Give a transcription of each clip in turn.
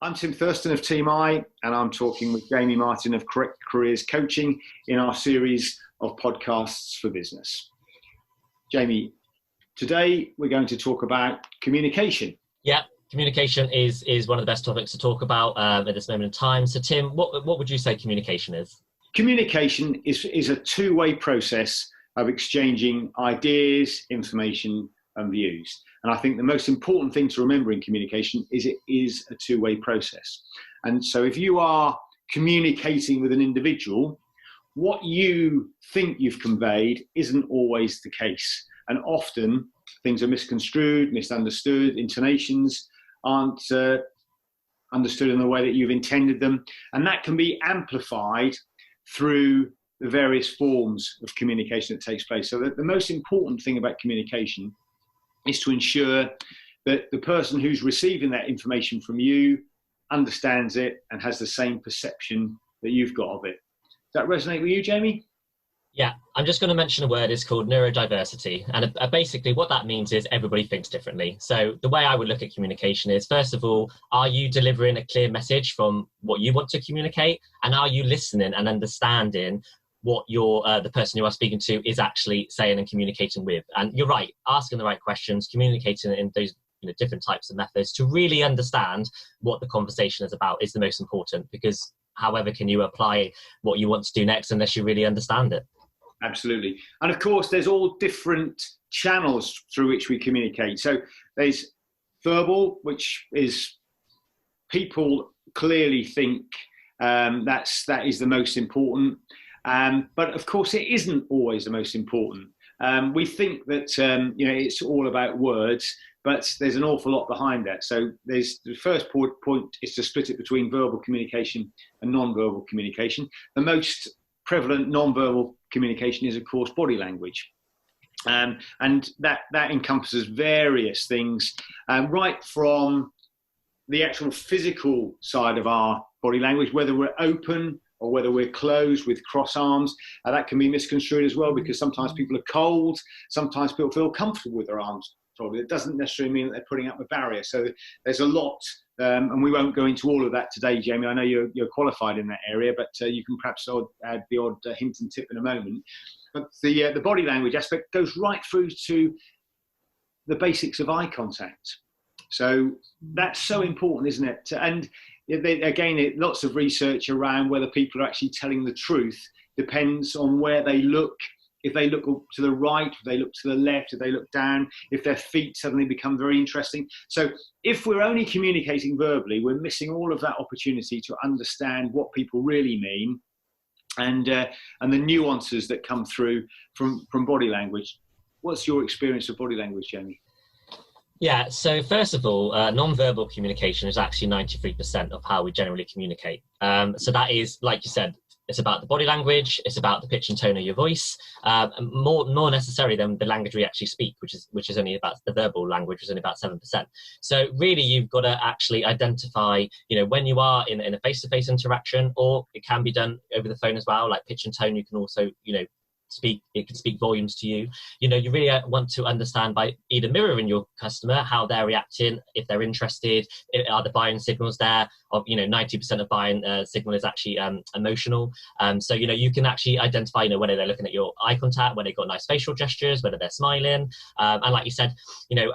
I'm Tim Thurston of Team I, and I'm talking with Jamie Martin of Correct Careers Coaching in our series of podcasts for business. Jamie, today we're going to talk about communication. Yeah, communication is one of the best topics to talk about at this moment in time. So Tim, what would you say communication is? Communication is a two-way process of exchanging ideas, information and views. And I think the most important thing to remember in communication is it is a two-way process. And so if you are communicating with an individual, what you think you've conveyed isn't always the case. And often things are misconstrued, misunderstood, intonations aren't understood in the way that you've intended them. And that can be amplified through the various forms of communication that takes place. So the most important thing about communication is to ensure that the person who's receiving that information from you understands it and has the same perception that you've got of it. Does that resonate with you, Jamie? Yeah, I'm just going to mention a word. It's called neurodiversity. And basically what that means is everybody thinks differently. So the way I would look at communication is, first of all, are you delivering a clear message from what you want to communicate? And are you listening and understanding what the person you are speaking to is actually saying and communicating with? And you're right, asking the right questions, communicating in those different types of methods to really understand what the conversation is about is the most important, because however can you apply what you want to do next unless you really understand it? Absolutely. And of course, there's all different channels through which we communicate. So there's verbal, which is people clearly think that is the most important. But of course, it isn't always the most important. We think that it's all about words, but there's an awful lot behind that. So there's the first point is to split it between verbal communication and non-verbal communication. The most prevalent non-verbal communication is, of course, body language. And that encompasses various things, right from the actual physical side of our body language, whether we're open or whether we're closed with cross arms. That can be misconstrued as well, because sometimes people are cold, sometimes people feel comfortable with their arms folded. It doesn't necessarily mean that they're putting up a barrier. So there's a lot, and we won't go into all of that today, Jamie. I know you're qualified in that area, but you can perhaps add the odd hint and tip in a moment. But the body language aspect goes right through to the basics of eye contact. So that's so important, isn't it? And again, lots of research around whether people are actually telling the truth depends on where they look. If they look to the right, if they look to the left, if they look down, if their feet suddenly become very interesting. So if we're only communicating verbally, we're missing all of that opportunity to understand what people really mean and the nuances that come through from body language. What's your experience of body language, Jamie? Yeah, so first of all, non-verbal communication is actually 93% of how we generally communicate. So that is, like you said, it's about the body language, it's about the pitch and tone of your voice, more necessary than the language we actually speak, which is only about the verbal language, which is only about 7%. So really, you've got to actually identify, when you are in a face-to-face interaction, or it can be done over the phone as well, like pitch and tone. You can also, it can speak volumes to you. You really want to understand by either mirroring your customer, how they're reacting, if they're interested, are the buying signals there. Of 90% of buying signal is actually emotional. So you can actually identify whether they're looking at your eye contact, whether they've got nice facial gestures, whether they're smiling, and like you said,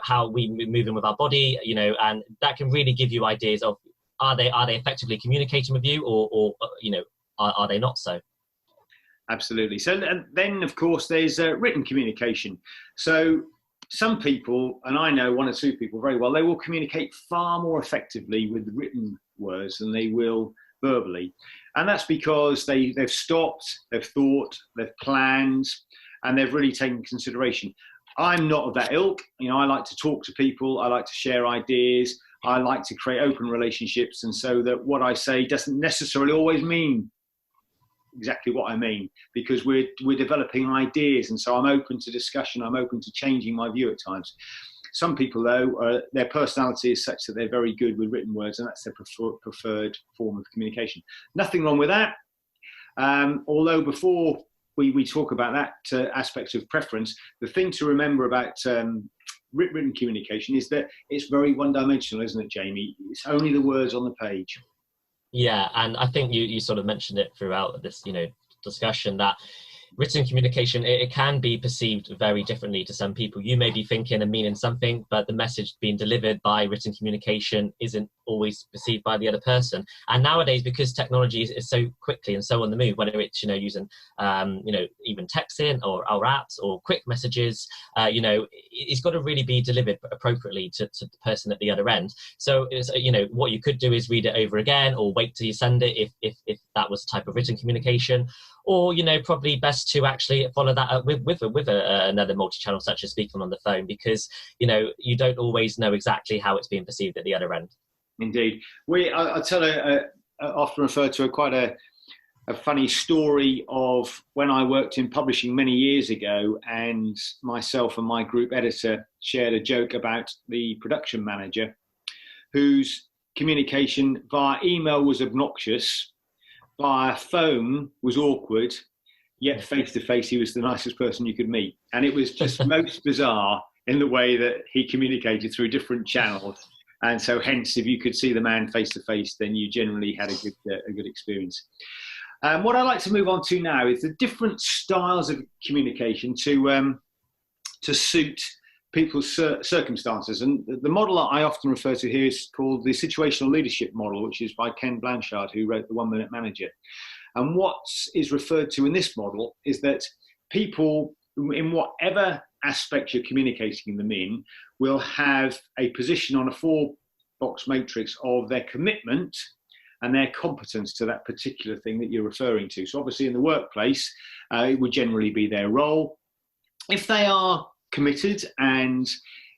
how we move in with our body, and that can really give you ideas of are they effectively communicating with you, or are they not so. Absolutely. So and then, of course, there's written communication. So some people, and I know one or two people very well, they will communicate far more effectively with written words than they will verbally. And that's because they've stopped, they've thought, they've planned, and they've really taken consideration. I'm not of that ilk. I like to talk to people. I like to share ideas. I like to create open relationships. And so that what I say doesn't necessarily always mean exactly what I mean, because we're developing ideas, and so I'm open to discussion. I'm open to changing my view at times. Some people, though, their personality is such that they're very good with written words, and that's their preferred form of communication. Nothing wrong with that. Although before we talk about that aspect of preference, the thing to remember about written communication is that it's very one-dimensional, isn't it, Jamie? It's only the words on the page. Yeah, and I think you sort of mentioned it throughout this, discussion, that written communication, it can be perceived very differently to some people. You may be thinking and meaning something, but the message being delivered by written communication isn't always perceived by the other person. And nowadays, because technology is so quickly and so on the move, whether it's using even texting or our apps or quick messages, it's got to really be delivered appropriately to the person at the other end. So it's, what you could do is read it over again, or wait till you send it if that was the type of written communication. Or, probably best to actually follow that up with another multi-channel, such as speaking on the phone, because, you don't always know exactly how it's being perceived at the other end. Indeed. I tell often refer to quite a funny story of when I worked in publishing many years ago, and myself and my group editor shared a joke about the production manager whose communication via email was obnoxious, via phone was awkward, yet face-to-face he was the nicest person you could meet. And it was just most bizarre in the way that he communicated through different channels. And so hence, if you could see the man face-to-face, then you generally had a good experience. What I'd like to move on to now is the different styles of communication to suit people's circumstances. And the model that I often refer to here is called the situational leadership model, which is by Ken Blanchard, who wrote The 1 Minute Manager. And what is referred to in this model is that people, in whatever aspect you're communicating them in, will have a position on a 4-box matrix of their commitment and their competence to that particular thing that you're referring to. So obviously in the workplace, it would generally be their role. If they are committed and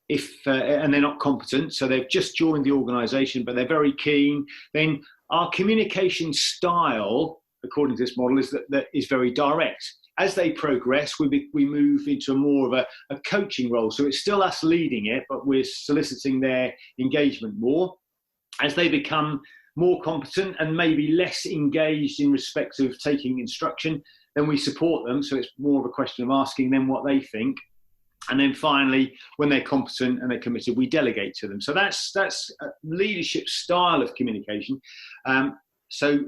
they're not competent, so they've just joined the organisation but they're very keen, then our communication style, according to this model, is that is very direct. As they progress, we move into more of a coaching role. So it's still us leading it, but we're soliciting their engagement more. As they become more competent and maybe less engaged in respect of taking instruction, then we support them. So it's more of a question of asking them what they think. And then finally, when they're competent and they're committed, we delegate to them. So that's a leadership style of communication. So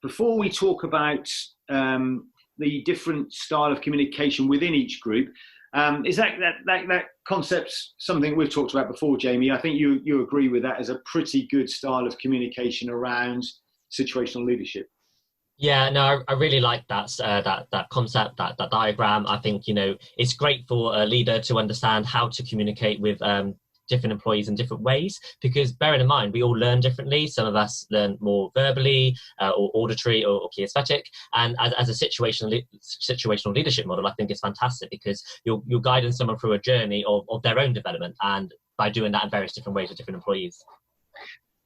before we talk about the different style of communication within each group, is that concept something we've talked about before, Jamie? I think you agree with that as a pretty good style of communication around situational leadership. Yeah, no, I really like that concept, that diagram. I think, it's great for a leader to understand how to communicate with different employees in different ways, because bearing in mind, we all learn differently. Some of us learn more verbally or auditory or kinesthetic. And as a situational leadership model, I think it's fantastic, because you're guiding someone through a journey of their own development, and by doing that in various different ways with different employees.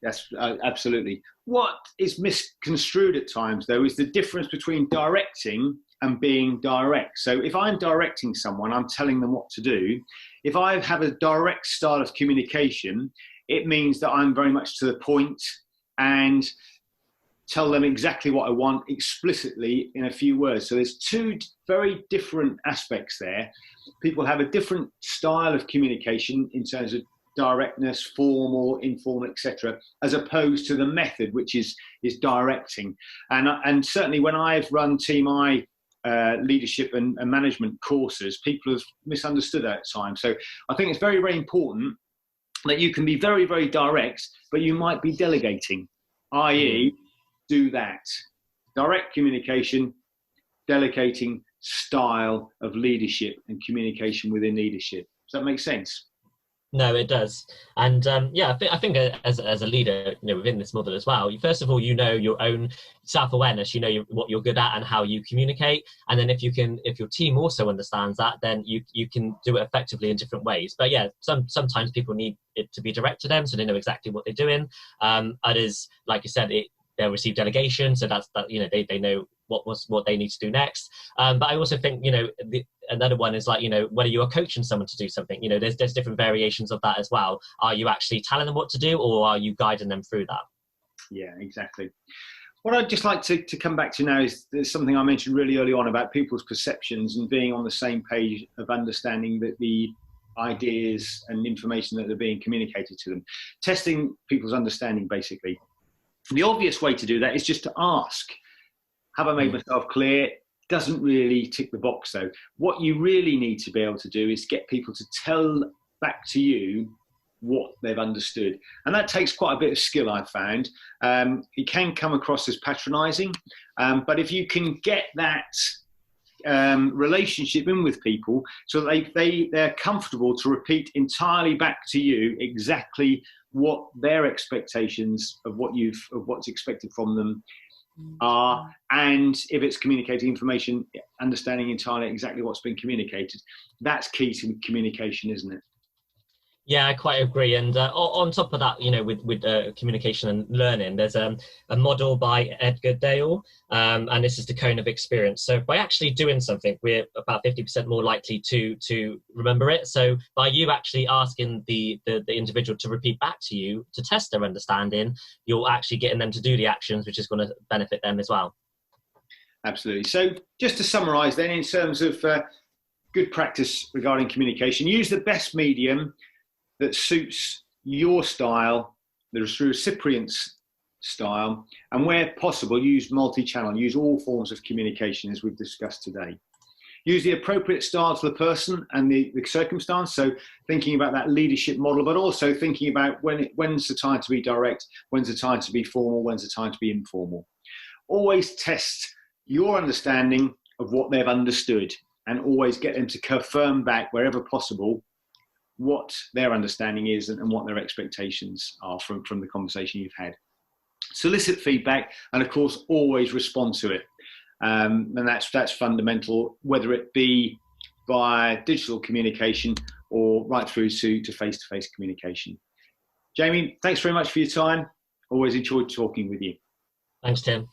Yes, absolutely. What is misconstrued at times, though, is the difference between directing and being direct. So if I'm directing someone, I'm telling them what to do. If I have a direct style of communication, it means that I'm very much to the point and tell them exactly what I want explicitly in a few words. So there's two very different aspects there. People have a different style of communication in terms of directness, formal, informal, etc., as opposed to the method, which is directing. And certainly when I've run Team I leadership and management courses, people have misunderstood that at times. So I think it's very, very important that you can be very, very direct, but you might be delegating, i.e. do that. Direct communication, delegating style of leadership and communication within leadership. Does that make sense? No, it does. And I think as a leader, within this model as well, first of all, your own self-awareness, what you're good at and how you communicate. And then if your team also understands that, then you can do it effectively in different ways. But yeah, sometimes people need it to be direct to them, so they know exactly what they're doing. Others, like you said, they'll receive delegation, so they know what they need to do next. But I also think another one is whether you are coaching someone to do something. There's different variations of that as well. Are you actually telling them what to do, or are you guiding them through that? Yeah, exactly. What I'd just like to come back to now is there's something I mentioned really early on about people's perceptions and being on the same page of understanding that the ideas and information that are being communicated to them. Testing people's understanding, basically. The obvious way to do that is just to ask. Have I made myself clear? Doesn't really tick the box, though. What you really need to be able to do is get people to tell back to you what they've understood. And that takes quite a bit of skill, I've found. It can come across as patronising, but if you can get that relationship in with people so they're comfortable to repeat entirely back to you exactly what their expectations of what's expected from them are, and if it's communicating information, understanding entirely exactly what's been communicated. That's key to communication, isn't it? Yeah, I quite agree. And on top of that, you know, with communication and learning, there's a model by Edgar Dale, and this is the cone of experience. So by actually doing something, we're about 50% more likely to remember it. So by you actually asking the individual to repeat back to you to test their understanding, you're actually getting them to do the actions, which is going to benefit them as well. Absolutely. So just to summarise then, in terms of good practice regarding communication, use the best medium that suits your style, the recipient's style, and where possible, use multi-channel, use all forms of communication as we've discussed today. Use the appropriate style to the person and the circumstance, so thinking about that leadership model, but also thinking about when's the time to be direct, when's the time to be formal, when's the time to be informal. Always test your understanding of what they've understood, and always get them to confirm back wherever possible what their understanding is and what their expectations are from the conversation you've had. Solicit feedback, and of course always respond to it, and that's fundamental, whether it be by digital communication or right through to face-to-face communication. Jamie, thanks very much for your time. Always enjoyed talking with you. Thanks, Tim.